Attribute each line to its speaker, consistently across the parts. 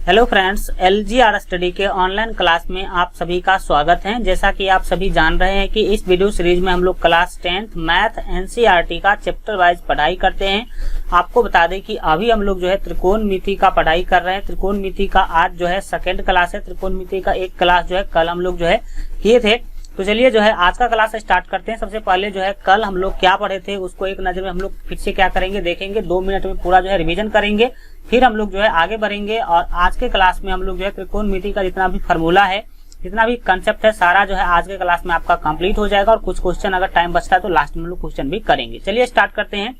Speaker 1: Hello friends, LGR study के online class में आप सभी का स्वागत है। जैसा कि आप सभी जान रहे हैं कि इस वीडियो सीरीज में हम लोग क्लास 10th मैथ NCERT का चैप्टर वाइज पढ़ाई करते हैं। आपको बता दें कि अभी हम लोग जो है त्रिकोणमिति का पढ़ाई कर रहे हैं। त्रिकोणमिति का आज जो है सेकंड क्लास है। त्रिकोणमिति का एक क्लास जो है कल हम लोग जो है किए थे। तो चलिए जो है आज का क्लास स्टार्ट करते हैं। सबसे पहले जो है कल हम लोग क्या पढ़े थे उसको एक नजर में हम लोग फिर से क्या करेंगे देखेंगे, 2 मिनट में पूरा जो है रिवीजन करेंगे, फिर हम लोग जो है आगे बढ़ेंगे। और आज के क्लास में हम लोग जो है त्रिकोणमिति का जितना भी फार्मूला है, जितना भी कंसेप्ट है, सारा जो है आज के क्लास में आपका कंप्लीट हो जाएगा। और कुछ क्वेश्चन अगर टाइम बचता है तो लास्ट में हम लोग क्वेश्चन भी करेंगे। चलिए स्टार्ट करते हैं।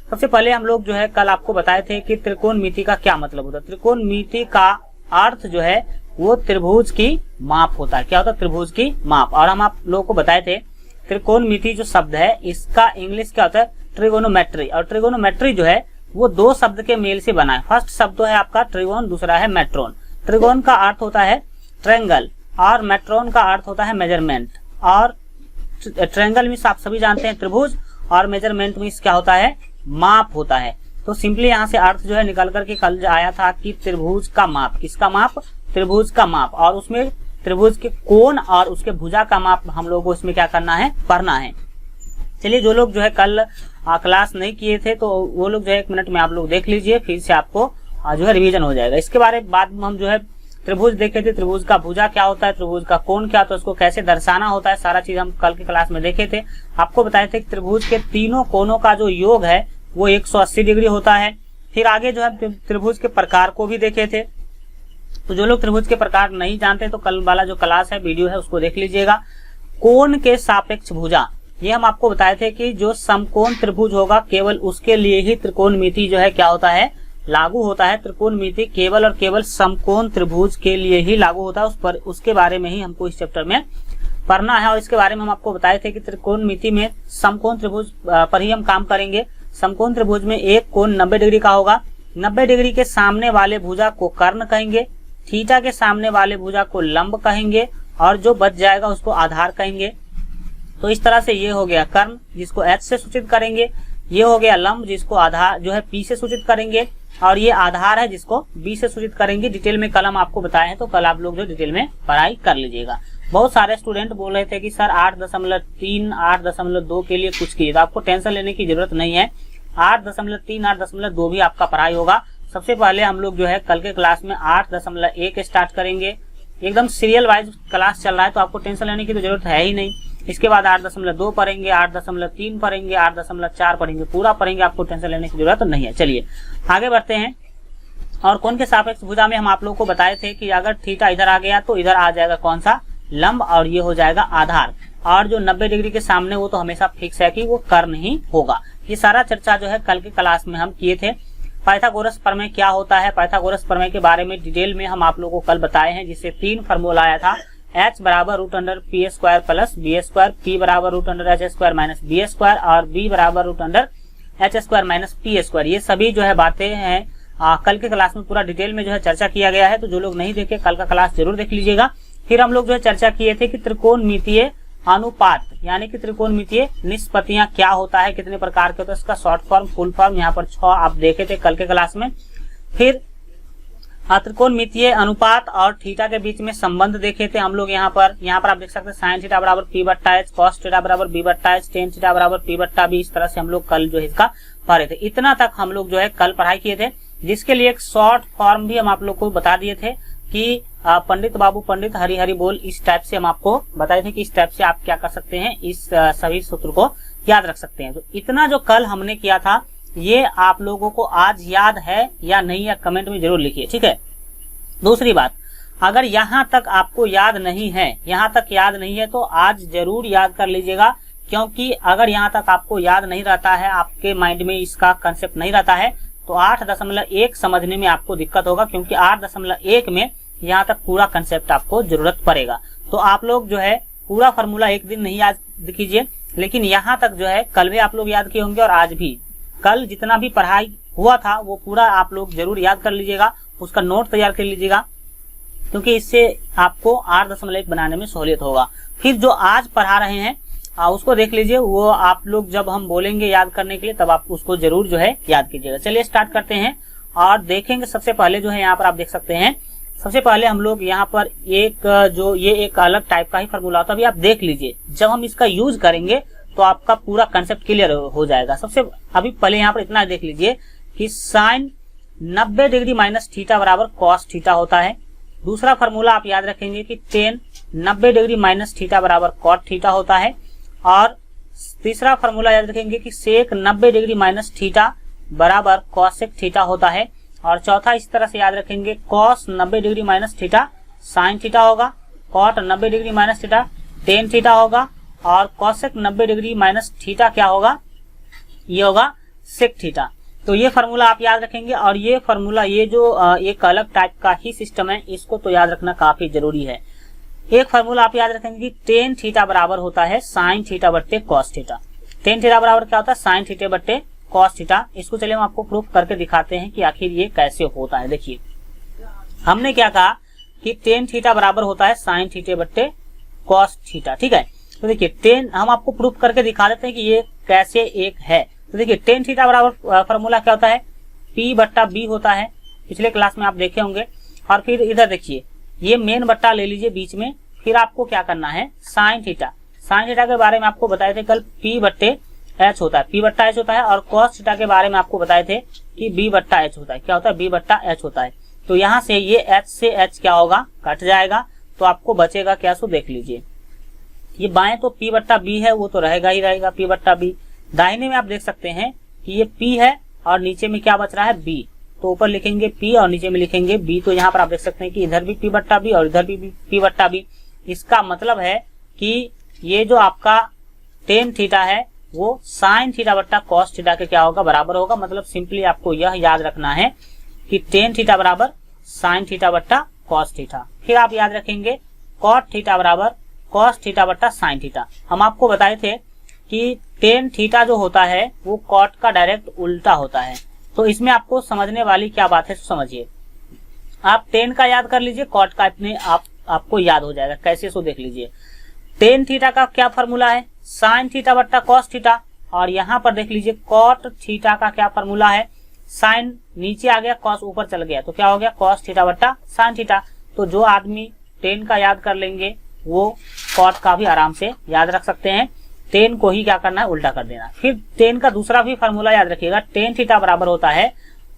Speaker 1: सबसे पहले हम लोग जो है कल आपको बताए थे कि त्रिकोणमिति का क्या मतलब होता है। त्रिकोणमिति का अर्थ जो है वो त्रिभुज की माप होता है। क्या होता है? त्रिभुज की माप। और हम आप लोगों को बताए थे त्रिकोणमिति जो शब्द है इसका इंग्लिश क्या होता है? ट्रिगोनोमेट्री। और ट्रिगोनोमेट्री जो है वो 2 शब्द के मेल से बना है। फर्स्ट शब्द तो है आपका ट्रिगोन, दूसरा है मेट्रोन। ट्रिगोन का अर्थ होता है ट्रायंगल और मेट्रोन का अर्थ होता है मेजरमेंट। और ट्रायंगल मीन्स आप सभी जानते हैं त्रिभुज, और मेजरमेंट मीन्स क्या होता है? माप होता है। तो सिंपली यहाँ से अर्थ जो है निकल करके कल आया था कि त्रिभुज का माप। किसका माप? त्रिभुज का माप। और उसमें त्रिभुज के कोण और उसके भुजा का माप हम लोगों को इसमें क्या करना है? पढ़ना है। चलिए जो लोग जो है कल क्लास नहीं किए थे तो वो लोग जो है 1 मिनट में आप लोग देख लीजिए, फिर से आपको जो है रिवीजन हो जाएगा। इसके बारे बाद में हम जो है त्रिभुज देखे थे। त्रिभुज का भुजा क्या होता है, त्रिभुज का कोण क्या होता है, उसको कैसे दर्शाना होता है, सारा चीज हम कल की क्लास में देखे थे। आपको बताए थे कि त्रिभुज के तीनों कोणों का जो योग है वो 180 डिग्री होता है। फिर आगे जो है त्रिभुज के प्रकार को भी देखे थे। तो जो लोग त्रिभुज के प्रकार नहीं जानते तो कल वाला जो क्लास है, वीडियो है, उसको देख लीजिएगा। कोण के सापेक्ष भुजा, ये हम आपको बताए थे कि जो समकोण त्रिभुज होगा केवल उसके लिए ही त्रिकोणमिति जो है क्या होता है? लागू होता है। त्रिकोणमिति केवल और केवल समकोण त्रिभुज के लिए ही लागू होता है। उस पर उसके बारे में ही हमको इस चैप्टर में पढ़ना है। और इसके बारे में हम आपको बताए थे कि त्रिकोणमिति में समकोण त्रिभुज पर ही हम काम करेंगे। समकोण त्रिभुज में एक कोण 90 डिग्री का होगा। 90 डिग्री के सामने वाले भुजा को कर्ण कहेंगे, थीटा के सामने वाले भुजा को लंब कहेंगे, और जो बच जाएगा उसको आधार कहेंगे। तो इस तरह से ये हो गया कर्ण जिसको H से सूचित करेंगे, ये हो गया लंब जिसको आधार जो है P से सूचित करेंगे, और ये आधार है जिसको B से सूचित करेंगे। डिटेल में कल हम आपको बताए हैं, तो कल आप लोग जो डिटेल में पढ़ाई कर लीजिएगा। बहुत सारे स्टूडेंट बोल रहे थे कि सर 8.3 8.2 के लिए कुछ कीजिए, तो आपको टेंशन लेने की जरूरत नहीं है। 8.3 8.2 भी आपका पढ़ाई होगा। सबसे पहले हम लोग जो है कल के क्लास में 8.1 स्टार्ट करेंगे। एकदम सीरियल वाइज क्लास चल रहा है तो आपको टेंशन लेने की तो जरूरत है ही नहीं। इसके बाद 8.2 पढ़ेंगे, 8.3 पढ़ेंगे, 8.4 पढ़ेंगे, पूरा पढ़ेंगे, आपको टेंशन लेने की जरूरत नहीं है। चलिए आगे बढ़ते हैं। और कोण के सापेक्ष भुजा में हम आप लोगों को बताए थे कि अगर थीटा इधर आ गया तो इधर आ जाएगा कौन सा? लंब, और ये हो जाएगा आधार। और जो 90 डिग्री के सामने वो तो हमेशा फिक्स है कि वो कर्ण ही होगा। ये सारा चर्चा जो है कल की क्लास में हम किए थे। पाइथागोरस प्रमेय क्या होता है, पाइथागोरस प्रमेय के बारे में डिटेल में हम आप लोगों को कल बताए हैं, जिससे 3 फार्मूला आया था। h बराबर √p² प्लस b², p बराबर √h² माइनस b², और b बराबर √h² माइनस p²। ये सभी जो है बातें हैं कल के क्लास में पूरा डिटेल में जो है चर्चा किया गया है। तो जो लोग नहीं देखे कल का क्लास जरूर देख लीजिएगा। फिर हम लोग जो है चर्चा किए थे कि त्रिकोणमितीय अनुपात यानी कि त्रिकोणमितीय निष्पत्तियां क्या होता है, कितने प्रकार के होता है, इसका शॉर्ट फॉर्म, फुल फॉर्म, यहाँ पर 6 आप देखे थे कल के क्लास में। फिर त्रिकोणमितीय अनुपात और थीटा के बीच में संबंध देखे थे हम लोग। यहाँ पर आप देख सकते हैं sin थीटा बराबर p/h, cos थीटा बराबर b/h, tan थीटा बराबर p/b। इस तरह से हम लोग कल जो है इसका पढ़े थे। इतना तक हम लोग जो है कल पढ़ाई किए थे, जिसके लिए एक शॉर्ट फॉर्म भी हम आप लोग को बता दिए थे कि पंडित बाबू पंडित हरि हरि बोल, इस टाइप से हम आपको बताए थे कि इस टाइप से आप क्या कर सकते हैं, इस सभी सूत्र को याद रख सकते हैं। तो इतना जो कल हमने किया था ये आप लोगों को आज याद है या नहीं, या कमेंट में जरूर लिखिए, ठीक है। दूसरी बात, अगर यहाँ तक आपको याद नहीं है, यहाँ तक याद नहीं है तो आज जरूर याद कर लीजिएगा, क्योंकि अगर यहाँ तक आपको याद नहीं रहता है, आपके माइंड में इसका कंसेप्ट नहीं रहता है, तो 8.1 समझने में आपको दिक्कत होगा, क्योंकि 8.1 में यहाँ तक पूरा कंसेप्ट आपको जरूरत पड़ेगा। तो आप लोग जो है पूरा फार्मूला एक दिन नहीं याद कीजिए, लेकिन यहाँ तक जो है कल भी आप लोग याद किए होंगे, और आज भी कल जितना भी पढ़ाई हुआ था वो पूरा आप लोग जरूर याद कर लीजिएगा, उसका नोट तैयार कर लीजिएगा, क्योंकि इससे आपको 8.1 बनाने में सहूलियत होगा। फिर जो आज पढ़ा रहे हैं उसको देख लीजिए, वो आप लोग जब हम बोलेंगे याद करने के लिए तब आप उसको जरूर जो है याद कीजिएगा। चलिए स्टार्ट करते हैं। और देखेंगे सबसे पहले जो है यहाँ पर आप देख सकते हैं, सबसे पहले हम लोग यहाँ पर एक जो ये एक अलग टाइप का ही फॉर्मूला होता है, अभी आप देख लीजिए, जब हम इसका यूज करेंगे तो आपका पूरा कंसेप्ट क्लियर हो जाएगा। सबसे अभी पहले यहाँ पर इतना देख लीजिए कि साइन 90 डिग्री माइनस थीटा बराबर कॉस थीटा होता है। दूसरा फॉर्मूला आप याद रखेंगे कि टेन 90 डिग्री माइनस थीटा बराबर कॉट थीटा होता है। और तीसरा फॉर्मूला याद रखेंगे कि सेक 90 डिग्री माइनस थीटा बराबर कॉसेक थीटा होता है। और चौथा इस तरह से याद रखेंगे, cos 90 degree minus theta sine theta होगा, cot 90 degree minus theta tan theta होगा, और कॉसेक 90 डिग्री माइनस थीटा क्या होगा, ये होगा सेक थीटा। तो ये फार्मूला आप याद रखेंगे। और ये फार्मूला, ये जो एक अलग टाइप का ही सिस्टम है, इसको तो याद रखना काफी जरूरी है। एक फार्मूला आप याद रखेंगे कि टेन थीटा बराबर होता है साइन थीटा बट्टे कॉस थीटा। टेन थीटा बराबर क्या होता है, साइन थीटा बट्टे कॉस थीटा। इसको चलिए हम आपको प्रूफ करके दिखाते हैं कि आखिर ये कैसे होता है। देखिए, हमने क्या कहा कि टेन थीटा बराबर होता है साइन थीटा बट्टे कॉस थीटा, ठीक है। तो देखिए, टेन हम आपको प्रूफ करके दिखा देते हैं कि ये कैसे एक है। तो देखिए, टेन थीटा बराबर फॉर्मूला क्या होता है, P बट्टा B होता है, पिछले क्लास में आप देखे होंगे। और फिर इधर देखिए, ये मेन बट्टा ले लीजिए बीच में, फिर आपको क्या करना है, साइन थीटा। साइन थीटा के बारे में आपको बताए थे कल, P बट्टे H होता है, P बट्टा H होता है। और कॉस थीटा के बारे में आपको बताए थे कि B बट्टा H होता है। क्या होता है, B बट्टा H होता है। तो यहाँ से ये H से H क्या होगा, कट जाएगा, तो आपको बचेगा क्या, सो देख लीजिए। ये बाएं तो P बट्टा B है, वो तो रहेगा ही रहेगा P बट्टा B। दाहिने में आप देख सकते हैं कि ये P है और नीचे में क्या बच रहा है, B। तो ऊपर लिखेंगे P और नीचे में लिखेंगे B। तो यहाँ पर आप देख सकते हैं कि इधर भी P बट्टा B और इधर भी P बट्टा B। इसका मतलब है कि ये जो आपका टेन थीटा है वो साइन थीटा बट्टा कॉस थीटा के क्या होगा, बराबर होगा। मतलब सिंपली आपको यह याद रखना है कि टेन थीटा बराबर साइन थीटा बट्टा कॉस थीटा। फिर आप याद रखेंगे कॉट थीटा बराबर कॉस थीटा बट्टा साइन थीटा। हम आपको बताए थे कि टेन थीटा जो होता है वो कॉट का डायरेक्ट उल्टा होता है। तो इसमें आपको समझने वाली क्या बात है, समझिए। आप टेन का याद कर लीजिए, कॉट का अपने आपको याद हो जाएगा कैसे, सो देख लीजिए। टेन थीटा का क्या फॉर्मूला है, साइन थीटा बट्टा कॉस थीटा। और यहाँ पर देख लीजिए कॉट थीटा का क्या फॉर्मूला है, साइन नीचे आ गया, कॉस ऊपर चल गया, तो क्या हो गया, कॉस थीटा बट्टा साइन थीटा। तो जो आदमी टेन का याद कर लेंगे वो कॉट का भी आराम से याद रख सकते हैं। टेन को ही क्या करना है, उल्टा कर देना। फिर टेन का दूसरा भी फॉर्मूला याद रखिएगा, टेन थीटा बराबर होता है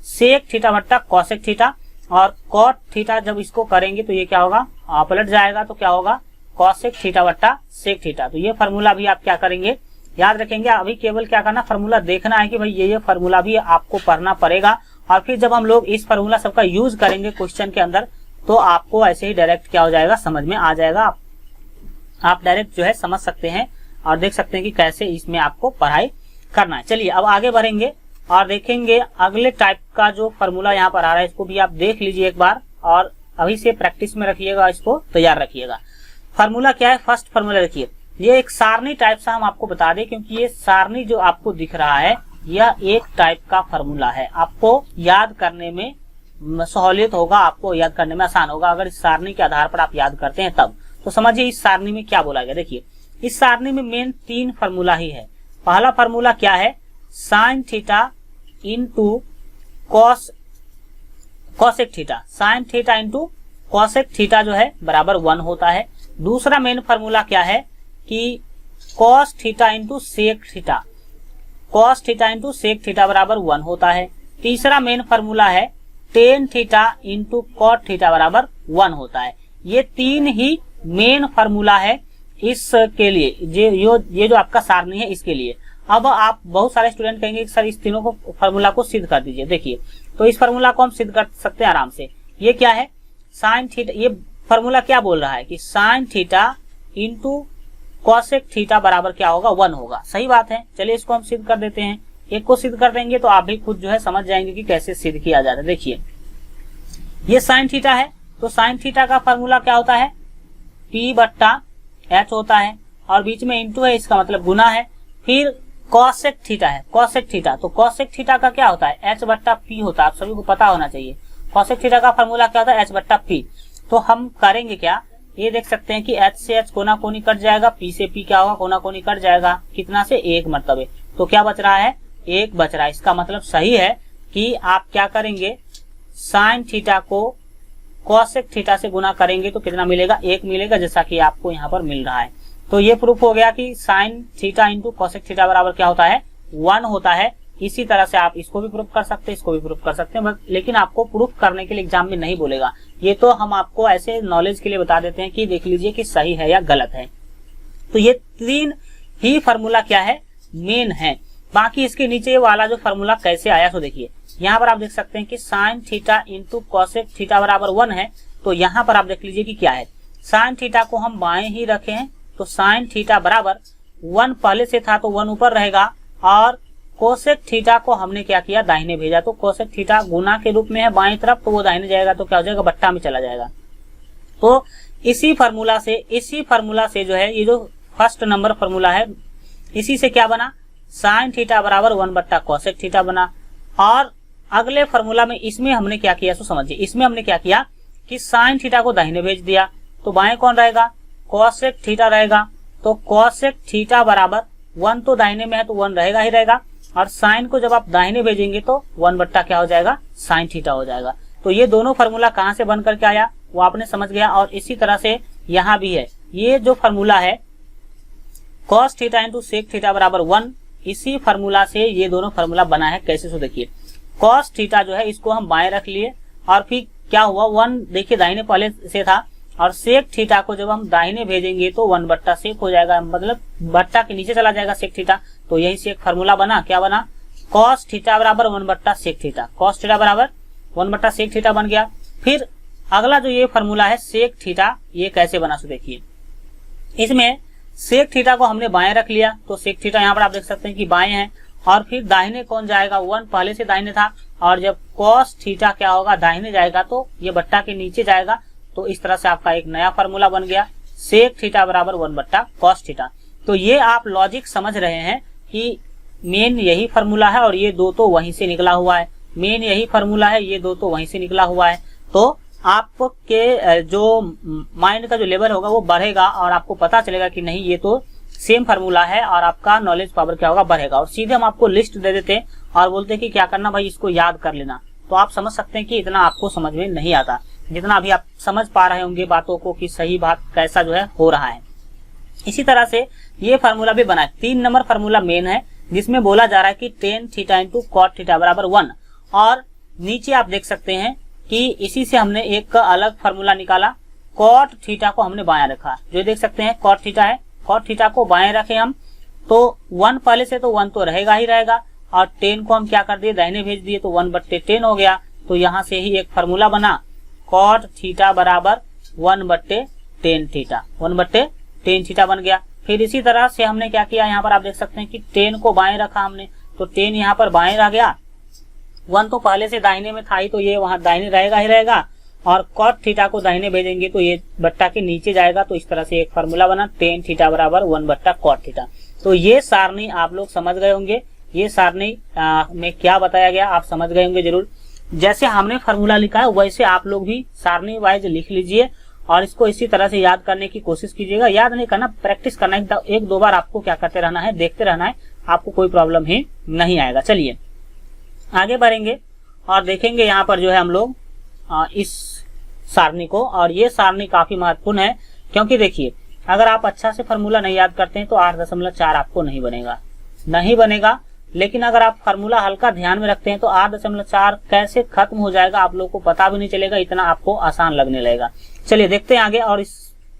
Speaker 1: सेक थीटा बट्टा कॉसेक थीटा। और कॉट थीटा जब इसको करेंगे तो ये क्या होगा, पलट जाएगा, तो क्या होगा, कॉसेक थीटा बट्टा सेक थीटा। तो ये फार्मूला भी आप क्या करेंगे, याद रखेंगे। अभी केवल क्या करना, फार्मूला देखना है कि भाई ये फार्मूला भी आपको पढ़ना पड़ेगा। और फिर जब हम लोग इस फार्मूला सबका यूज करेंगे क्वेश्चन के अंदर, तो आपको ऐसे ही डायरेक्ट क्या हो जाएगा, समझ में आ जाएगा। आप डायरेक्ट जो है समझ सकते हैं और देख सकते हैं कि कैसे इसमें आपको पढ़ाई करना है। चलिए अब आगे बढ़ेंगे और देखेंगे अगले टाइप का जो फार्मूला यहाँ पर आ रहा है, इसको भी आप देख लीजिए एक बार और अभी से प्रैक्टिस में रखिएगा, इसको तैयार रखिएगा। फार्मूला क्या है, फर्स्ट फार्मूला देखिए, ये एक सारणी टाइप सा हम आपको बता दें, क्योंकि ये सारणी जो आपको दिख रहा है यह एक टाइप का फार्मूला है। आपको याद करने में सहूलियत होगा, आपको याद करने में आसान होगा अगर इस सारणी के आधार पर आप याद करते हैं तब। तो समझिए इस सारणी में क्या बोला गया। देखिए, इस सारणी में मेन तीन फार्मूला ही है। पहला फार्मूला क्या है, sine theta into cosec theta, sine theta into cosec theta जो है बराबर 1 होता है। दूसरा मेन फार्मूला क्या है कि cos theta into sec theta, cos theta into sec theta बराबर 1 होता है। तीसरा मेन फार्मूला है tan theta into cot theta बराबर 1 होता है। ये तीन ही मेन फार्मूला है इसके लिए, ये जो आपका सारणी है इसके लिए। अब आप बहुत सारे स्टूडेंट कहेंगे कि सर इस तीनों को फार्मूला को सिद्ध कर दीजिए। देखिए, तो इस फार्मूला को हम सिद्ध कर सकते हैं आराम से। ये क्या है, साइन थीटा, ये फार्मूला क्या बोल रहा है कि sine theta into cosec theta बराबर क्या होगा, 1 होगा। सही बात है, चलिए इसको हम सिद्ध कर देते हैं। एक को सिद्ध कर देंगे तो आप भी खुद जो है समझ जाएंगे कि कैसे सिद्ध किया जाता है। देखिए, ये साइन थीटा है, तो साइन थीटा का फार्मूला क्या होता है, P बट्टा H होता है और बीच में इंटू है, इसका मतलब गुना है। फिर कॉसेक थीटा है, कॉसेक थीटा, तो कॉसेक थीटा का क्या होता है, H बट्टा P होता है। आप सभी को पता होना चाहिए कॉसेक थीटा का फार्मूला क्या होता है, H बट्टा P। तो हम करेंगे क्या, ये देख सकते हैं कि H से H कोना कोनी कट जाएगा, P से P क्या होगा, कोना कोनी कट जाएगा, कितना से 1 मरतबे। तो क्या बच रहा है, 1 बच रहा है। इसका मतलब सही है कि आप क्या करेंगे, साइन थीटा को कोसेक थीटा से गुना करेंगे तो कितना मिलेगा, 1 मिलेगा, जैसा कि आपको यहाँ पर मिल रहा है। तो ये प्रूफ हो गया कि sine theta into cosec theta बराबर क्या होता है, 1 होता है। इसी तरह से आप इसको भी प्रूफ कर सकते हैं, इसको भी प्रूफ कर सकते हैं, लेकिन आपको प्रूफ करने के लिए एग्जाम में नहीं बोलेगा। ये तो हम आपको ऐसे नॉलेज के लिए बता देते हैं कि देख लीजिए कि सही है या गलत है। तो ये 3 ही फार्मूला क्या है, मेन है। बाकी इसके नीचे वाला जो फार्मूला कैसे आया तो देखिए, यहाँ पर आप देख सकते हैं कि sine theta into cosec theta बराबर 1 है। तो यहाँ पर आप देख लीजिए कि क्या है, साइन थीटा को हम बाएं ही रखे हैं, तो साइन थीटा बराबर 1 पहले से था तो 1 ऊपर रहेगा, और कोसेक थीटा को हमने क्या किया, दाहिने भेजा। तो कोसेक थीटा गुना के रूप में है बाएं तरफ, तो वो दाहिने जाएगा तो क्या हो जाएगा, बट्टा में चला जाएगा। तो इसी फार्मूला से जो है, ये जो फर्स्ट नंबर फार्मूला है, इसी से क्या बना, साइन थीटा बराबर 1 बट्टा कोसेक थीटा बना। और अगले फार्मूला में इसमें हमने क्या किया, सो समझिए, इसमें हमने क्या किया कि साइन थीटा को दाहिने भेज दिया, तो बाएं कौन रहेगा, कोसेक थीटा रहेगा। तो कोसेक थीटा बराबर 1 तो दाहिने में है तो 1 रहेगा ही रहेगा, और साइन को जब आप दाहिने भेजेंगे तो 1 बट्टा क्या हो जाएगा, साइन थीटा हो जाएगा। तो ये दोनों फार्मूला कहां से बन करके आया वो आपने समझ गया। और इसी तरह से यहाँ भी है, ये जो फार्मूला है cos theta into sec theta बराबर 1, इसी फार्मूला से ये दोनों फार्मूला बना है। कैसे, सो देखिए, कॉस थीटा जो है इसको हम बाएं रख लिए, और फिर क्या हुआ, 1 देखिए दाहिने पहले से था, और सेक थीटा को जब हम दाहिने भेजेंगे तो 1 बट्टा सेक हो जाएगा, मतलब बट्टा के नीचे चला जाएगा सेक थीटा। तो यही से एक फार्मूला बना, क्या बना, कॉस थीटा बराबर 1 बट्टा सेक थीटा, कॉस थीटा बराबर 1 बट्टा सेक थीटा बन गया। फिर अगला जो ये फार्मूला है सेक थीटा, ये कैसे बना, सो देखिए, इसमें सेक थीटा को हमने बाएं रख लिया, तो सेक थीटा यहाँ पर आप देख सकते हैं कि बाएं है, और फिर दाहिने कौन जाएगा, 1 पहले से दाहिने था, और जब कॉस थीटा क्या होगा, दाहिने जाएगा तो ये बट्टा के नीचे जाएगा। तो इस तरह से आपका एक नया फार्मूला बन गया, सेक थीटा बराबर 1 बट्टा कॉस थीटा। तो ये आप लॉजिक समझ रहे हैं कि मेन यही फार्मूला है, और ये दो तो वहीं से निकला हुआ है, मेन यही फार्मूला है, ये दो तो वहीं से निकला हुआ है। तो आपके जो माइंड का जो लेवल होगा वो बढ़ेगा, और आपको पता चलेगा कि नहीं ये तो सेम फार्मूला है, और आपका नॉलेज पावर क्या होगा, बढ़ेगा। और सीधे हम आपको लिस्ट दे देते हैं और बोलते हैं कि क्या करना भाई, इसको याद कर लेना। तो आप समझ सकते हैं कि इतना आपको समझ में नहीं आता, जितना अभी आप समझ पा रहे होंगे बातों को कि सही बात कैसा जो है हो रहा है। इसी तरह से ये फार्मूला भी बना है, 3 नंबर फार्मूला मेन है, जिसमें बोला जा रहा है कि tan theta into cot theta बराबर 1। और नीचे आप देख सकते हैं कि इसी से हमने एक अलग फार्मूला निकाला, कॉट थीटा को हमने बाएं रखा, जो देख सकते हैं कॉट थीटा है, कॉट थीटा को बाएं रखे हम, तो 1 पहले से तो 1 तो रहेगा ही रहेगा, और 10 को हम क्या कर दिए, दाहिने भेज दिए, तो 1 बट्टे 10 हो गया। तो यहाँ से ही एक फार्मूला बना, कॉट थीटा बराबर 1 बट्टे 10 थीटा, 1 बट्टे 10 थीटा बन गया। फिर इसी तरह से हमने क्या किया, यहाँ पर आप देख सकते हैं कि 10 को बाएं रखा हमने, तो 10 यहाँ पर बाएं रह गया, 1 तो पहले से दाहिने में था ही, तो ये वहां दाहिने रहेगा ही रहेगा, और कॉट थीटा को दाहिने भेजेंगे तो ये बट्टा के नीचे जाएगा। तो इस तरह से एक फार्मूला बना, टेन थीटा बराबर 1 बट्टा कॉट थीटा। तो ये सारणी आप लोग समझ गए होंगे, ये सारणी में क्या बताया गया आप समझ गए होंगे जरूर। जैसे हमने फार्मूला लिखा है वैसे आप लोग भी सारणी वाइज लिख लीजिए, और इसको इसी तरह से याद करने की कोशिश कीजिएगा। याद नहीं करना, प्रैक्टिस करना, 1-2 बार आपको क्या करते रहना है, देखते रहना है, आपको कोई प्रॉब्लम ही नहीं आएगा। चलिए आगे बढ़ेंगे और देखेंगे यहाँ पर जो है हम लोग इस सारणी को, और ये सारणी काफी महत्वपूर्ण है, क्योंकि देखिए अगर आप अच्छा से फार्मूला नहीं याद करते हैं तो 8.4 आपको नहीं बनेगा। लेकिन अगर आप फार्मूला हल्का ध्यान में रखते हैं तो 8.4 कैसे खत्म हो जाएगा आप लोग को पता भी नहीं चलेगा, इतना आपको आसान लगने लगेगा। चलिए देखते हैं आगे। और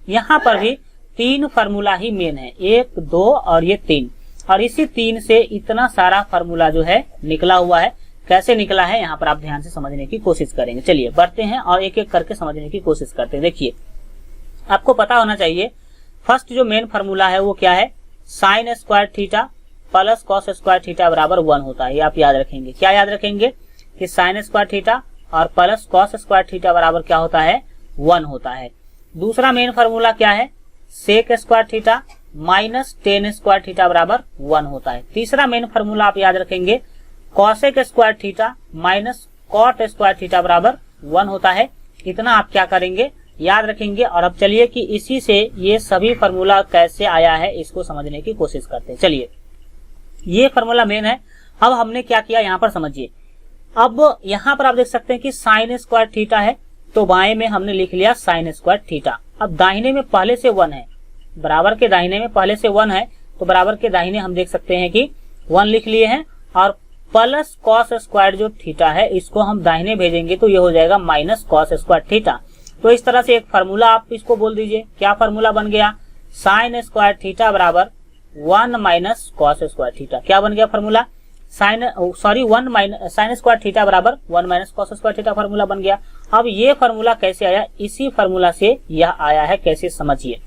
Speaker 1: यहाँ पर भी 3 फार्मूला ही मेन है, 1, 2 और ये 3, और इसी 3 से इतना सारा फार्मूला जो है निकला हुआ है। कैसे निकला है यहाँ पर आप ध्यान से समझने की कोशिश करेंगे। चलिए बढ़ते हैं और एक एक करके समझने की कोशिश करते हैं। देखिए आपको पता होना चाहिए फर्स्ट जो मेन फार्मूला है वो क्या है, sign square theta plus cos square theta बराबर 1 होता है। ये आप याद रखेंगे। क्या याद रखेंगे कि साइन स्क्वायर थीटा और प्लस कॉस स्क्वायर थीटा बराबर क्या होता है, 1 होता है। दूसरा मेन फार्मूला क्या है, sec square theta minus tan square theta बराबर 1 होता है। तीसरा मेन फार्मूला आप याद रखेंगे, cosec square theta minus cot square theta बराबर 1 होता है। इतना आप क्या करेंगे, याद रखेंगे। और अब चलिए कि इसी से ये सभी फार्मूला कैसे आया है इसको समझने की कोशिश करते हैं। चलिए ये फार्मूला मेन है। अब हमने क्या किया यहाँ पर समझिए, अब यहाँ पर आप देख सकते हैं कि साइन स्क्वायर थीटा है, तो बाएं में हमने लिख लिया साइन स्क्वायर थीटा। अब दाहिने में पहले से 1 है, बराबर के दाहिने में पहले से 1 है, तो बराबर के दाहिने हम देख सकते हैं कि 1 लिख लिए हैं, और प्लस कॉस स्क्वायर जो थीटा है इसको हम दाहिने भेजेंगे तो ये हो जाएगा माइनस कॉस स्क्वायर थीटा। तो इस तरह से एक फार्मूला आप इसको बोल दीजिए। क्या फार्मूला बन गया? साइन स्क्वायर थीटा बराबर 1 माइनस कॉस स्क्वायर थीटा। क्या बन गया फार्मूला? साइन स्क्वायर थीटा बराबर 1 minus cos square theta formula बन गया। अब ये फार्मूला कैसे आया? इसी फार्मूला से यह आया है। कैसे समझिए,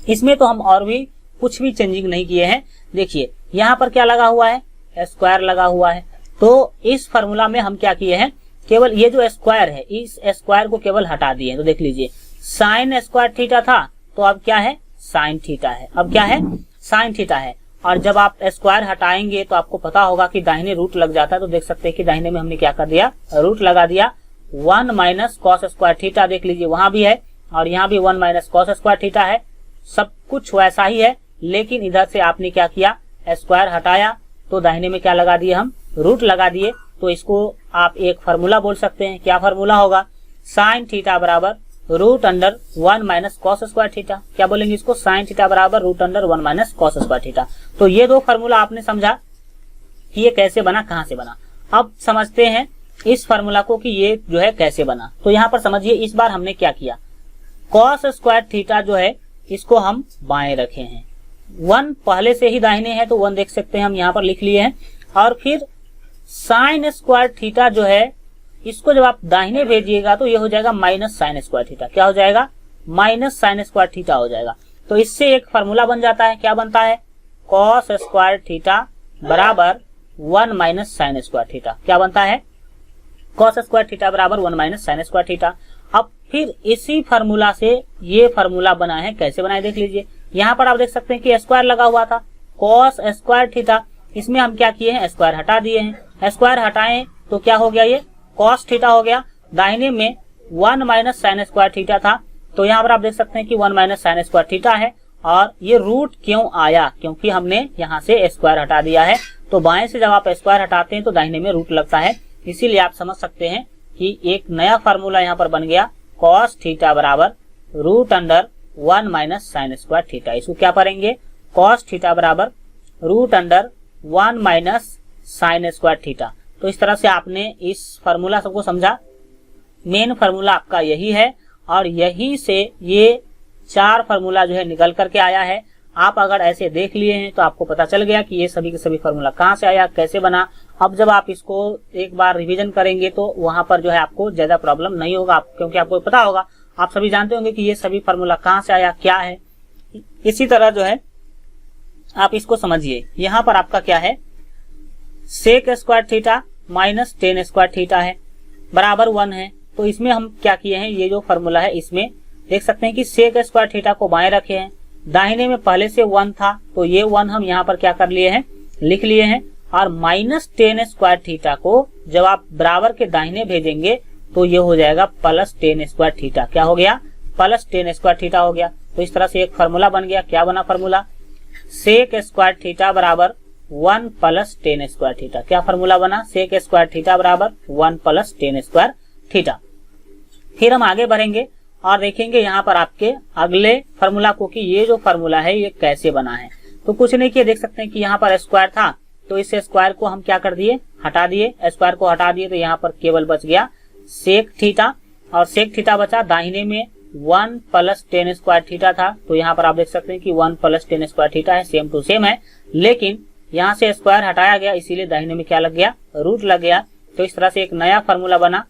Speaker 1: इसमें तो हम और भी कुछ भी चेंजिंग नहीं किए हैं। देखिए यहाँ पर क्या लगा हुआ है? स्क्वायर लगा हुआ है। तो इस फार्मूला में हम क्या किए हैं, केवल ये जो स्क्वायर है इस स्क्वायर को केवल हटा दिए। तो देख लीजिए साइन स्क्वायर थीटा था, तो अब क्या है? साइन थीटा है। अब क्या है? साइन थीटा है। और जब आप स्क्वायर हटाएंगे तो आपको पता होगा कि दाहिने रूट लग जाता है। तो देख सकते हैं कि दाहिने में हमने क्या कर दिया? रूट लगा दिया। 1 माइनस कॉस स्क्वायर थीटा देख लीजिए वहां भी है, और यहाँ भी 1 माइनस कॉस स्क्वायर थीटा है। सब कुछ वैसा ही है, लेकिन इधर से आपने क्या किया? स्क्वायर हटाया, तो दाहिने में क्या लगा दिए? हम रूट लगा दिए। तो इसको आप एक फार्मूला बोल सकते हैं। क्या फार्मूला होगा? साइन थीटा बराबर root under 1 minus cos square theta. क्या बोलेंगे इसको? साइन थीटा बराबर root under 1 minus cos square theta. तो ये दो फार्मूला आपने समझा कि ये कैसे बना, कहां से बना। अब समझते हैं इस फार्मूला को कि ये जो है कैसे बना। तो यहाँ पर समझिए इस बार हमने क्या किया, कॉस स्क्वायर थीटा जो है इसको हम बाएं रखे हैं। 1 पहले से ही दाहिने है, तो 1 देख सकते हैं हम यहाँ पर लिख लिए हैं। और फिर साइन स्क्वायर थीटा जो है इसको जब आप दाहिने भेजिएगा तो ये हो जाएगा माइनस साइन स्क्वायर थीटा। क्या हो जाएगा? माइनस साइन स्क्वायर थीटा हो जाएगा। तो इससे एक फार्मूला बन जाता है। क्या बनता है? कॉस स्क्वायर थीटा बराबर 1 माइनस साइन स्क्वायर थीटा। क्या बनता है? कॉस स्क्वायर थीटा बराबर 1 माइनस साइन स्क्वायर थीटा। अब फिर इसी फार्मूला से ये फार्मूला बना है। कैसे बनाए देख लीजिए। यहाँ पर आप देख सकते हैं कि स्क्वायर लगा हुआ था, कॉस स्क्वायर थीटा। इसमें हम क्या किए हैं? स्क्वायर हटा दिए हैं। स्क्वायर हटाएं तो क्या हो गया? ये कॉस थीटा हो गया। दाहिने में 1 माइनस साइन स्क्वायर थीटा था, तो यहाँ पर आप देख सकते हैं कि 1 माइनस साइन स्क्वायर थीटा है। और ये रूट क्यों आया? क्योंकि हमने यहाँ से स्क्वायर हटा दिया है। तो बाएं से जब आप स्क्वायर हटाते हैं तो दाहिने में रूट लगता है। इसीलिए आप समझ सकते हैं कि एक नया फार्मूला यहाँ पर बन गया, कॉस थीटा बराबर root under 1 minus sine square theta. इसको क्या पढ़ेंगे? कॉस थीटा बराबर root under 1 minus sine square theta. तो इस तरह से आपने इस फार्मूला सबको समझा। मेन फार्मूला आपका यही है, और यही से ये 4 फार्मूला जो है निकल करके आया है। आप अगर ऐसे देख लिए हैं तो आपको पता चल गया कि ये सभी के सभी फार्मूला कहाँ से आया, कैसे बना। अब जब आप इसको एक बार रिवीजन करेंगे तो वहां पर जो है आपको ज्यादा प्रॉब्लम नहीं होगा, क्योंकि आपको पता होगा, आप सभी जानते होंगे कि ये सभी फार्मूला कहाँ से आया, क्या है। इसी तरह जो है आप इसको समझिए। यहाँ पर आपका क्या है? Sec square theta minus tan square theta है, बराबर 1 है। तो इसमें हम क्या किए हैं? ये जो फार्मूला है इसमें देख सकते हैं कि सेक स्क्वायर थीटा को बाएं रखे हैं। दाहिने में पहले से 1 था, तो ये 1 हम यहाँ पर क्या कर लिए हैं? लिख लिए हैं। और माइनस टेन स्क्वायर थीटा को जब आप बराबर के दाहिने भेजेंगे तो ये हो जाएगा प्लस टेन स्क्वायर थीटा। क्या हो गया? प्लस टेन स्क्वायर थीटा हो गया। तो इस तरह से एक फार्मूला बन गया। क्या बना फार्मूला? सेक स्क्वायर थीटा बराबर 1 प्लस टेन स्क्वायर थीटा। क्या फार्मूला बना? सेक स्क्वायर थीटा बराबर 1 प्लस टेन स्क्वायर थीटा। फिर हम आगे बढ़ेंगे और देखेंगे यहाँ पर आपके अगले फार्मूला को कि ये जो फार्मूला है ये कैसे बना है। तो कुछ नहीं किया, देख सकते हैं कि यहाँ पर स्क्वायर था, तो इस स्क्वायर को हम क्या कर दिए? हटा दिए। स्क्वायर को हटा दिए तो यहाँ पर केवल बच गया सेक थीटा, और सेक थीटा बचा। दाहिने में 1 प्लस टेन स्क्वायर थीटा था, तो यहाँ पर आप देख सकते हैं कि 1 प्लस टेन स्क्वायर थीटा है, सेम टू सेम है। लेकिन यहाँ से स्क्वायर हटाया गया, इसीलिए दाहिने में क्या लग गया? रूट लग गया। तो इस तरह से एक नया फार्मूला बना,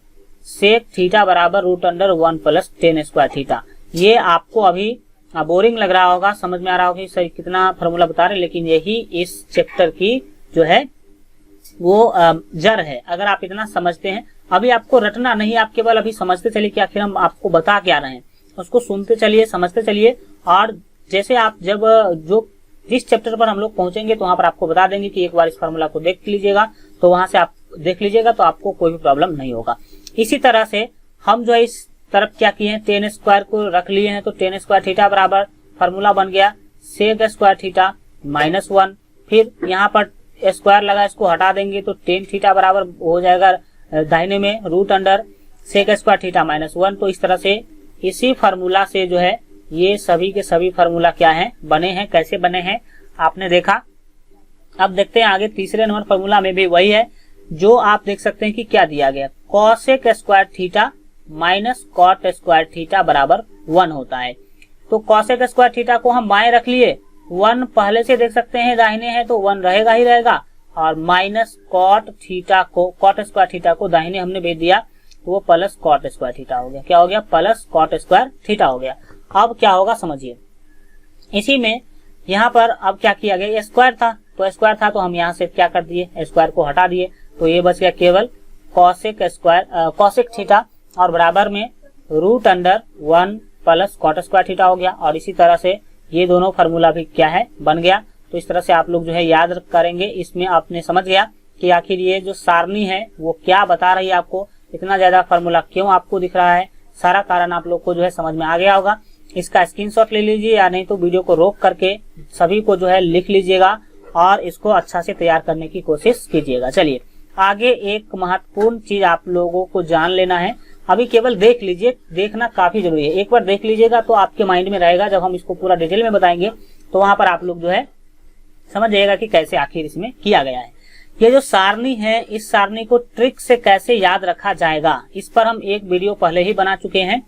Speaker 1: सेक थीटा बराबर root under 1 plus tan square theta. ये आपको अभी बोरिंग लग रहा होगा, समझ में आ रहा होगा कि सर कितना फार्मूला बता रहे, लेकिन यही इस चैप्टर की जो है वो जड़ है। अगर आप इतना समझते हैं, अभी आपको रटना नहीं, आप केवल अभी समझते चलिए कि आखिर हम आपको बता क्या रहे हैं, उसको सुनते चलिए, समझते चलिए। और जैसे आप जब जो जिस चैप्टर पर हम लोग पहुंचेंगे तो वहां पर आपको बता देंगे कि एक बार इस फार्मूला को देख लीजिएगा, तो वहां से आप देख लीजिएगा तो आपको कोई भी प्रॉब्लम नहीं होगा। इसी तरह से हम जो है इस तरफ क्या किए हैं? टेन स्क्वायर को रख लिए हैं, तो टेन स्क्वायर थीटा बराबर फार्मूला बन गया सेक स्क्वायर थीटा -1। फिर यहाँ पर स्क्वायर लगा, इसको हटा देंगे तो टेन थीटा बराबर हो जाएगा दाहिने में root under sec square theta minus 1। तो इस तरह से इसी फार्मूला से जो है ये सभी के सभी फार्मूला क्या है बने हैं, कैसे बने हैं आपने देखा। अब देखते हैं आगे तीसरे नंबर फार्मूला में भी वही है जो आप देख सकते हैं कि क्या दिया गया, cosec square theta minus cot square theta बराबर 1 होता है। तो कॉसेक स्क्वायर थीटा को हम बाएं रख लिए, 1 पहले से देख सकते हैं दाहिने है तो 1 रहेगा ही रहेगा, और माइनस कॉट स्क्वायर थीटा को दाहिने हमने भेज दिया तो वो प्लस कॉट स्क्वायर थीटा हो गया। क्या हो गया, प्लस कॉट स्क्वायर थीटा हो गया। अब क्या होगा समझिए, इसी में यहाँ पर अब क्या किया गया, स्क्वायर था तो हम यहाँ से क्या कर दिए, स्क्वायर को हटा दिए, तो ये बच गया केवल कॉसेक थीटा और बराबर में root under 1 plus cot square theta हो गया। और इसी तरह से ये दोनों फार्मूला भी क्या है बन गया। तो इस तरह से आप लोग जो है याद करेंगे। इसमें आपने समझ गया कि आखिर ये जो सारणी है वो क्या बता रही है, आपको इतना ज्यादा फार्मूला क्यों आपको दिख रहा है, सारा कारण आप लोग को जो है समझ में आ गया होगा। इसका स्क्रीनशॉट ले लीजिए या नहीं तो वीडियो को रोक करके सभी को जो है लिख लीजिएगा और इसको अच्छा से तैयार करने की कोशिश कीजिएगा। चलिए आगे एक महत्वपूर्ण चीज आप लोगों को जान लेना है, अभी केवल देख लीजिए, देखना काफी जरूरी है। एक बार देख लीजिएगा तो आपके माइंड में रहेगा, जब हम इसको पूरा डिटेल में बताएंगे तो वहां पर आप लोग जो है समझ जाइएगा कि कैसे आखिर इसमें किया गया है। ये जो सारणी है, इस सारणी को ट्रिक से कैसे याद रखा जाएगा, इस पर हम एक वीडियो पहले ही बना चुके हैं।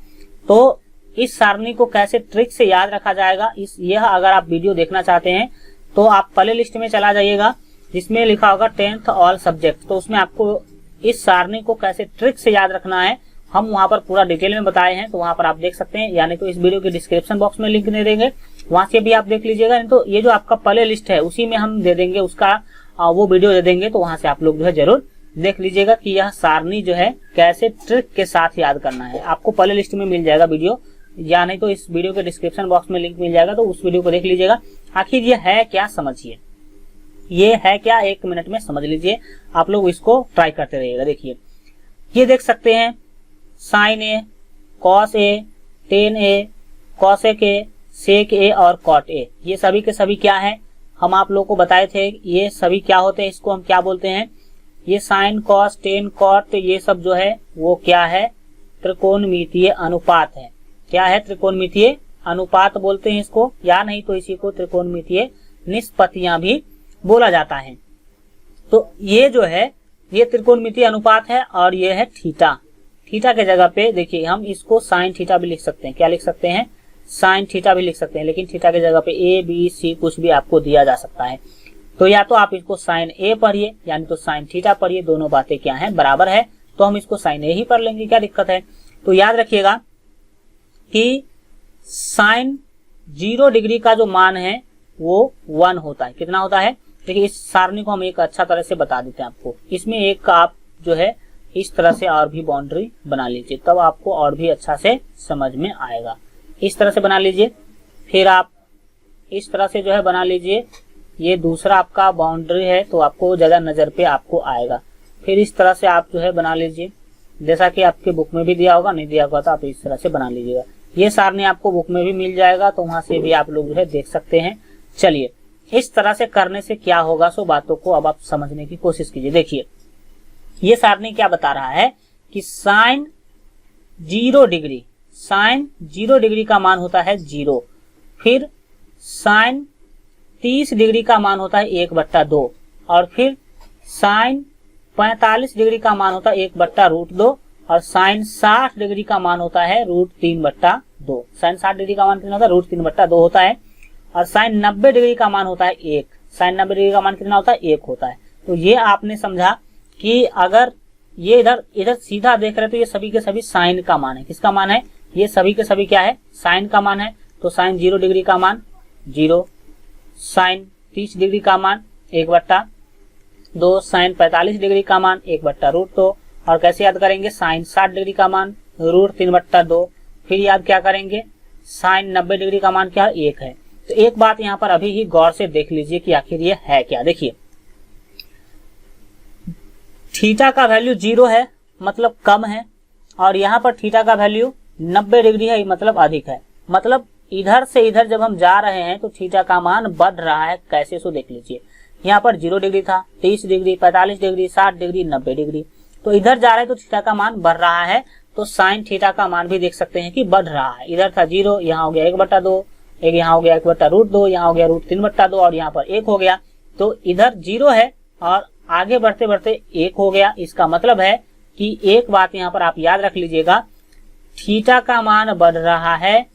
Speaker 1: तो इस सारणी को कैसे ट्रिक से याद रखा जाएगा, यह अगर आप वीडियो देखना चाहते हैं तो आप प्ले लिस्ट में चला जाइएगा जिसमें लिखा होगा 10th ऑल सब्जेक्ट। तो उसमें आपको इस सारणी को कैसे ट्रिक से याद रखना है हम वहां पर पूरा डिटेल में बताए हैं, तो वहां पर आप देख सकते हैं, यानी तो इस वीडियो के डिस्क्रिप्शन बॉक्स में लिंक दे देंगे, वहां से भी आप देख लीजिएगा। नहीं तो ये जो आपका प्ले लिस्ट है उसी में हम दे देंगे, उसका वो वीडियो दे देंगे, तो वहां से आप लोग जो है जरूर देख लीजिएगा कि यह सारणी जो है कैसे ट्रिक के साथ याद करना है। आपको प्ले लिस्ट में मिल जाएगा वीडियो, या नहीं तो इस वीडियो के डिस्क्रिप्शन बॉक्स में लिंक मिल जाएगा, तो उस वीडियो को देख लीजिएगा। आखिर ये है क्या समझिए, ये है क्या 1 मिनट में समझ लीजिए, आप लोग इसको ट्राई करते रहिएगा। देखिए ये देख सकते हैं sine A, cos A, tan A, cosec A, sec A और कॉट ए, ये सभी के सभी क्या है हम आप लोगों को बताए थे, ये सभी क्या होते हैं, इसको हम क्या बोलते हैं, ये साइन कॉस टेन कॉट ये सब जो है वो क्या है, त्रिकोणमितीय अनुपात है। क्या है, त्रिकोणमितीय अनुपात बोलते हैं इसको, या नहीं तो इसी को त्रिकोणमितीय निष्पत्तियां भी बोला जाता है। तो ये जो है ये त्रिकोणमितीय अनुपात है और ये है थीटा। थीटा के जगह पे देखिए हम इसको साइन थीटा भी लिख सकते हैं। क्या लिख सकते हैं, साइन थीटा भी लिख सकते हैं, लेकिन थीटा के जगह पे ए बी सी कुछ भी आपको दिया जा सकता है। तो या तो आप इसको साइन ए पढ़िए यानी तो साइन थीटा पढ़िए, दोनों बातें क्या है बराबर है, तो हम इसको साइन ए ही पढ़ लेंगे, क्या दिक्कत है। तो याद रखिएगा कि साइन 0 डिग्री का जो मान है वो 1 होता है। कितना होता है, देखिए इस सारणी को हम एक अच्छा तरह से बता देते हैं आपको। इसमें एक आप जो है इस तरह से और भी बाउंड्री बना लीजिए, तब आपको और भी अच्छा से समझ में आएगा। इस तरह से बना लीजिए, फिर आप इस तरह से जो है बना लीजिए, ये दूसरा आपका बाउंड्री है तो आपको ज्यादा नजर पे आपको आएगा। फिर इस तरह से आप जो है बना लीजिए, जैसा कि आपके बुक में भी दिया होगा, नहीं दिया होगा तो आप इस तरह से बना लीजिएगा। ये सारणी आपको बुक में भी मिल जाएगा, तो वहां से भी आप लोग जो है देख सकते हैं। चलिए इस तरह से करने से क्या होगा, सो बातों को अब आप समझने की कोशिश कीजिए। देखिए ये सारणी क्या बता रहा है कि साइन 0 डिग्री का मान होता है 0, फिर साइन 30 डिग्री का मान होता है 1/2, और फिर साइन 45 डिग्री का मान होता है 1/√2, और साइन 60 डिग्री का मान होता है √3/2। साइन 60 डिग्री का मान कितना होता है, √3/2 होता है। और साइन 90 डिग्री का मान होता है 1। साइन 90 डिग्री का मान कितना होता है, 1 होता है। तो ये आपने समझा कि अगर ये इधर सीधा देख रहे तो ये सभी के सभी साइन का मान है। किसका मान है, ये सभी के सभी क्या है, साइन का मान है। तो साइन 0 डिग्री का मान 0, साइन 30 डिग्री का मान 1/2, साइन 45 डिग्री का मान 1/√2, और कैसे याद करेंगे, साइन 60 डिग्री का मान √3/2। फिर याद क्या करेंगे, साइन 90 डिग्री का मान क्या है, 1 है। तो एक बात यहाँ पर अभी ही गौर से देख लीजिए कि आखिर ये है क्या। देखिए थीटा का वैल्यू 0 है मतलब कम है, और यहाँ पर थीटा का वैल्यू 90 डिग्री है मतलब अधिक है। मतलब इधर से इधर जब हम जा रहे हैं तो थीटा का मान बढ़ रहा है। कैसे, सो देख लीजिए। यहाँ पर 0 डिग्री था, 30 डिग्री, 45 डिग्री, 60 डिग्री, 90 डिग्री। तो इधर जा रहा है तो थीटा का मान बढ़ रहा है, तो साइन थीटा का मान भी देख सकते हैं कि बढ़ रहा है। इधर था 0, यहाँ हो गया 1/2, एक यहाँ हो गया 1/√2, यहाँ हो गया √3/2 और यहाँ पर 1 हो गया। तो इधर 0 है और आगे बढ़ते बढ़ते 1 हो गया। इसका मतलब है कि एक बात यहाँ पर आप याद रख लीजिएगा, थीटा का मान बढ़ रहा है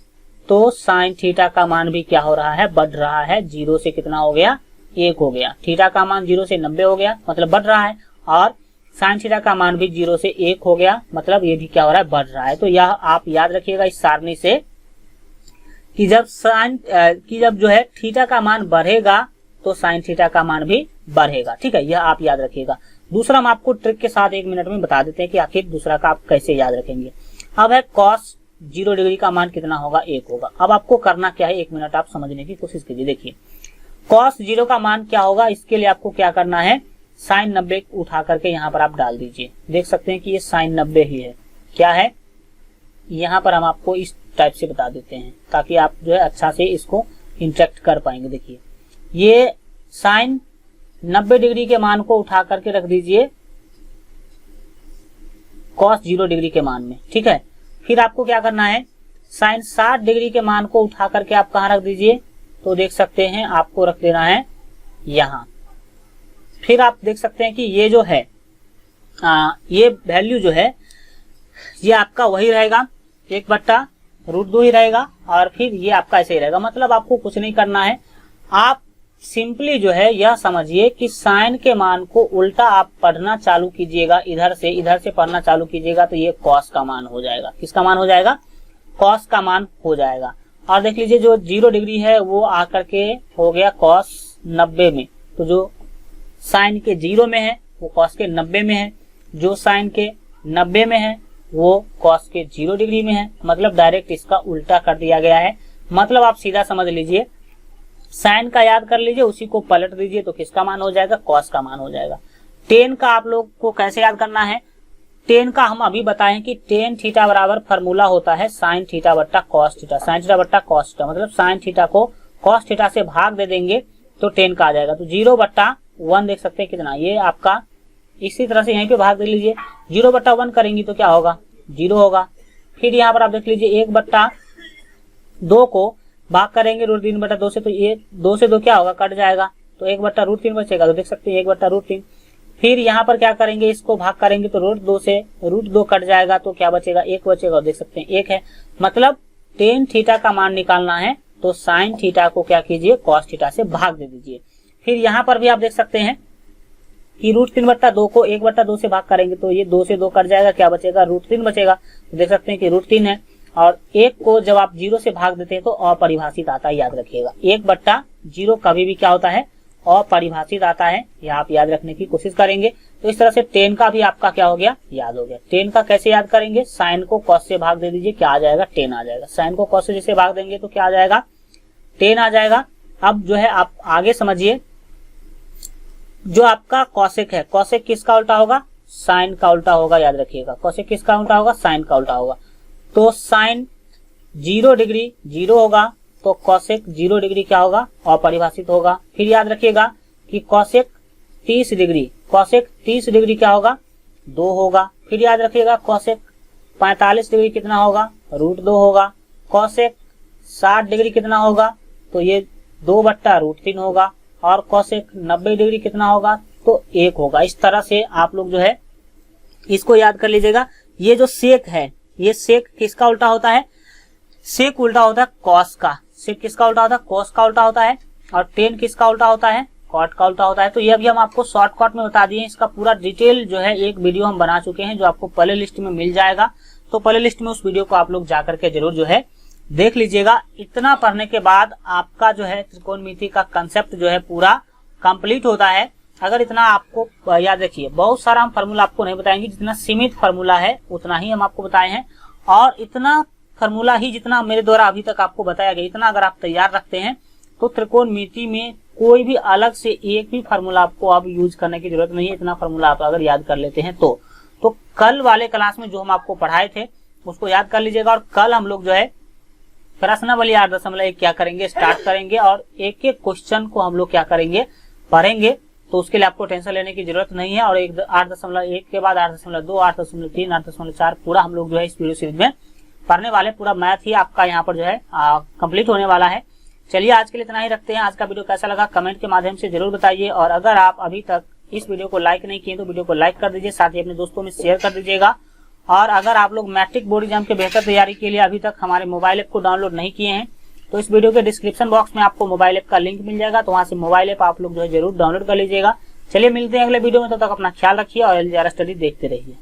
Speaker 1: तो साइन थीटा का मान भी क्या हो रहा है, बढ़ रहा है। 0 से कितना हो गया, 1 हो गया। थीटा का मान 0 से 90 हो गया, मतलब बढ़ रहा है, और साइन थीटा का मान भी 0 से 1 हो गया, मतलब ये भी क्या हो रहा है, बढ़ रहा है। तो यह आप याद रखिएगा इस सारणी से कि जब जो है थीटा का मान बढ़ेगा तो साइन थीटा का मान भी बढ़ेगा। ठीक है, यह आप याद रखिएगा। दूसरा हम आपको ट्रिक के साथ 1 मिनट में बता देते हैं कि आखिर दूसरा का आप कैसे याद रखेंगे। अब है cos 0 डिग्री का मान कितना होगा, 1 होगा। अब आपको करना क्या है, 1 मिनट आप समझने की कोशिश कीजिए। देखिए cos 0 का मान क्या होगा, इसके लिए आपको क्या करना है, साइन 90 उठा करके यहाँ पर आप डाल दीजिए। देख सकते हैं कि ये साइन 90 ही है। क्या है, यहाँ पर हम आपको इस टाइप से बता देते हैं ताकि आप जो है अच्छा से इसको इंटरेक्ट कर पाएंगे। देखिए ये साइन 90 डिग्री के मान को उठा करके रख दीजिए cos 0 डिग्री के मान में। ठीक है, फिर आपको क्या करना है, साइन 60 डिग्री के मान को उठा करके आप कहाँ रख दीजिए, तो देख सकते हैं आपको रख देना है यहाँ। फिर आप देख सकते हैं कि ये जो है ये वैल्यू जो है ये आपका वही रहेगा, 1/√2 ही रहेगा, और फिर ये आपका ऐसे ही रहेगा। मतलब आपको कुछ नहीं करना है, आप सिंपली जो है यह समझिए कि साइन के मान को उल्टा आप पढ़ना चालू कीजिएगा, इधर से पढ़ना चालू कीजिएगा तो ये कॉस का मान हो जाएगा। किसका मान हो जाएगा, कॉस का मान हो जाएगा। और देख लीजिए जो 0 डिग्री है वो आकर के हो गया कॉस 90 में, तो जो साइन के 0 में है वो कॉस के 90 में है, जो साइन के 90 में है वो कॉस के 0 डिग्री में है। मतलब डायरेक्ट इसका उल्टा कर दिया गया है। मतलब आप सीधा समझ लीजिए, साइन का याद कर लीजिए, उसी को पलट दीजिए तो किसका मान हो जाएगा, कॉस का मान हो जाएगा। टेन का आप लोग को कैसे याद करना है, टेन का हम अभी बताएं कि टेन थीटा बराबर फॉर्मूला होता है साइन थीटा बट्टा कॉस थीटा। साइन थीटा बट्टा कॉस थीटा मतलब साइन थीटा को कॉस थीटा से भाग दे देंगे तो टेन का आ जाएगा। तो 0/1 देख सकते हैं कितना, ये आपका इसी तरह से यहीं पे भाग दे लीजिए। 0/1 करेंगी तो क्या होगा, 0 होगा। फिर यहाँ पर आप देख लीजिए 1/2 को भाग करेंगे √3/2 से, तो ये 2 से 2 क्या होगा, कट जाएगा, तो 1/√3 बचेगा। तो देख सकते हैं 1/√3। फिर यहाँ पर क्या करेंगे, इसको भाग करेंगे तो √2 से √2 कट जाएगा, तो क्या बचेगा, 1 बचेगा। और देख सकते हैं 1 है। मतलब टेन थीटा का मान निकालना है तो साइन थीटा को क्या कीजिए, कॉस थीटा से भाग दे दीजिए। फिर यहाँ पर भी आप देख सकते हैं कि √3/2 को 1/2 से भाग करेंगे तो ये 2 से 2 कट जाएगा, क्या बचेगा, √3 बचेगा। तो देख सकते हैं कि √3 है। और 1 को जब आप 0 से भाग देते हैं तो अपरिभाषित आता है, याद रखिएगा। 1/0 कभी भी क्या होता है, अपरिभाषित आता है, यह आप याद रखने की कोशिश करेंगे। तो इस तरह से टेन का भी आपका क्या हो गया, याद हो गया। टेन का कैसे याद करेंगे, साइन को कॉस से भाग दे दीजिए, क्या आ जाएगा, टेन आ जाएगा। साइन को कॉस से जैसे भाग देंगे तो क्या आ जाएगा, टेन आ जाएगा। अब जो है आप आगे समझिए, जो आपका कॉसेक है, कॉसेक किसका उल्टा होगा, साइन का उल्टा होगा, याद रखिएगा। कॉसेक किसका उल्टा होगा, साइन का उल्टा होगा। तो साइन 0 डिग्री 0 होगा तो कॉसेक 0 डिग्री क्या होगा, अपरिभाषित होगा। फिर याद रखिएगा कि कॉसेक 30 डिग्री क्या होगा, 2 होगा। फिर याद रखिएगा कॉसेक 45 डिग्री कितना होगा, √2 होगा। कॉसेक 60 डिग्री कितना होगा, तो ये 2/√3 होगा। और कॉसेक 90 डिग्री कितना होगा, तो 1 होगा। इस तरह से आप लोग जो है इसको याद कर लीजिएगा। ये जो सेक है, ये सेक किसका उल्टा होता है, सेक उल्टा होता है कॉस का। सेक किसका उल्टा होता है, कॉस का उल्टा होता है। और टेन किसका उल्टा होता है, कॉट का उल्टा होता है। तो ये अभी हम आपको शॉर्टकट में बता दिए। इसका पूरा डिटेल जो है एक वीडियो हम बना चुके हैं, जो आपको प्ले लिस्ट में मिल जाएगा। तो प्ले लिस्ट में उस वीडियो को आप लोग जाकर के जरूर जो है देख लीजिएगा। इतना पढ़ने के बाद आपका जो है त्रिकोणमिति का कंसेप्ट जो है पूरा कंप्लीट होता है। अगर इतना आपको याद रखिए, बहुत सारा हम फार्मूला आपको नहीं बताएंगे, जितना सीमित फार्मूला है उतना ही हम आपको बताए हैं। और इतना फार्मूला ही जितना मेरे द्वारा अभी तक आपको बताया गया, इतना अगर आप तैयार रखते हैं तो त्रिकोणमिति में कोई भी अलग से एक भी फार्मूला आपको अब यूज करने की जरूरत नहीं है। इतना फार्मूला आप अगर याद कर लेते हैं तो कल वाले क्लास में जो हम आपको पढ़ाए थे उसको याद कर लीजिएगा। और कल हम लोग जो है प्रश्नावली 8.1 क्या करेंगे, स्टार्ट करेंगे और एक एक क्वेश्चन को हम लोग क्या करेंगे, पढ़ेंगे। तो उसके लिए आपको टेंशन लेने की जरूरत नहीं है। और 8.1 के बाद 8.2, 8.3, 8.4 पूरा हम लोग जो है इस वीडियो सीरीज में पढ़ने वाले। पूरा मैथ ही आपका यहाँ पर जो है कंप्लीट होने वाला है। चलिए आज के लिए इतना ही रखते हैं। आज का वीडियो कैसा लगा कमेंट के माध्यम से जरूर बताइए। और अगर आप अभी तक इस वीडियो को लाइक नहीं किए तो वीडियो को लाइक कर दीजिए, साथ ही अपने दोस्तों में शेयर कर दीजिएगा। और अगर आप लोग मैट्रिक बोर्ड एग्जाम के बेहतर तैयारी के लिए अभी तक हमारे मोबाइल ऐप को डाउनलोड नहीं किए हैं तो इस वीडियो के डिस्क्रिप्शन बॉक्स में आपको मोबाइल ऐप का लिंक मिल जाएगा, तो वहां से मोबाइल ऐप आप लोग जो है जरूर डाउनलोड कर लीजिएगा। चलिए मिलते हैं अगले वीडियो में, तब तक अपना ख्याल रखिए और LJR स्टडी देखते रहिए।